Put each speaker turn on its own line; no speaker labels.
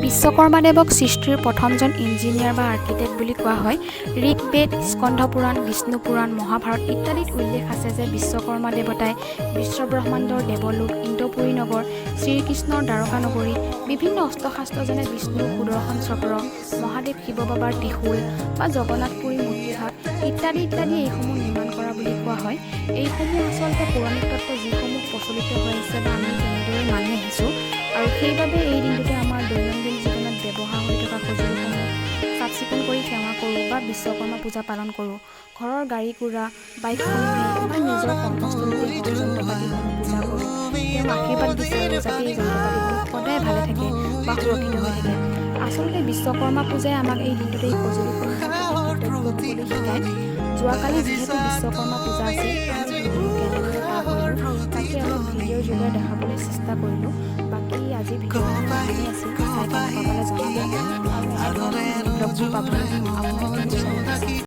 বিশ্বকৰ্মা দেৱক সৃষ্টিৰ প্ৰথমজন ইঞ্জিনিয়াৰ বা আৰ্কিটেক্ট বুলি কোৱা হয়। ঋগ্বেদ, স্কন্ধ পুৰাণ, বিষ্ণু পুৰাণ, মহাভাৰত ইত্যাদিত উল্লেখ আছে যে বিশ্বকৰ্মা দেৱতাই বিশ্বব্ৰহ্মাণ্ডৰ দেৱলোক, ইন্দ্ৰপুৰী নগৰ, শ্ৰীকৃষ্ণৰ দ্বাৰকা নগৰী, বিভিন্ন অস্ত্ৰ-শাস্ত্ৰ যেনে বিষ্ণুৰ সুদৰ্শন চক্ৰ, মহাদেৱ শিৱ বাবাৰ ত্ৰিশূল বা জগন্নাথপুৰী মূৰ্তিভাগ ইত্যাদি এইসমূহ নিৰ্মাণ কৰা বুলি কোৱা হয়। এইসমূহ আচলতে পৌৰাণিক তত্ত্ব যিসমূহ প্ৰচলিত হৈ আছে বা আমি তেনেদৰে মানি আহিছোঁ, আৰু সেইবাবে এই দিনটোতে আমাৰ দৈনন্দিন জীৱনত ব্যৱহাৰ হৈ থকা সঁজুলিসমূহ চাফ চিকুণ কৰি সেৱা কৰোঁ বা বিশ্বকৰ্মা পূজা পালন কৰোঁ। ঘৰৰ গাড়ী ঘোঁৰা, বাইকসমূহে বা নিজৰ কৰ্মস্থলীতে হওক যন্ত্ৰপাতিসমূহ পূজা কৰোঁ। তেওঁ আশীৰ্বাদ বিচাৰোঁ যাতে এই যন্ত্ৰপাতিসমূহ সদায় ভালে থাকে বা সুৰক্ষিত হৈ থাকে। আচলতে বিশ্বকৰ্মা পূজাই আমাক এই দিনটোতে এই সঁজুলিসমূহৰ প্ৰতি কৃতজ্ঞ হ'বলৈ শিকায়। যোৱাকালি যিহেতু বিশ্বকৰ্মা পূজা আছিল, আমি ভিডিঅ' কেনেদৰে পাৰ কৰিলোঁ তাকে অলপ ভিডিঅ'ৰ যোগেৰে দেখাবলৈ চেষ্টা কৰিলোঁ। বাকী আজি ভিডিঅ'টো ইমানেই আছিল, চাই কেনেকুৱা পালে জনাব আৰু এনেধৰণৰ ব্লগবোৰ পাবলৈ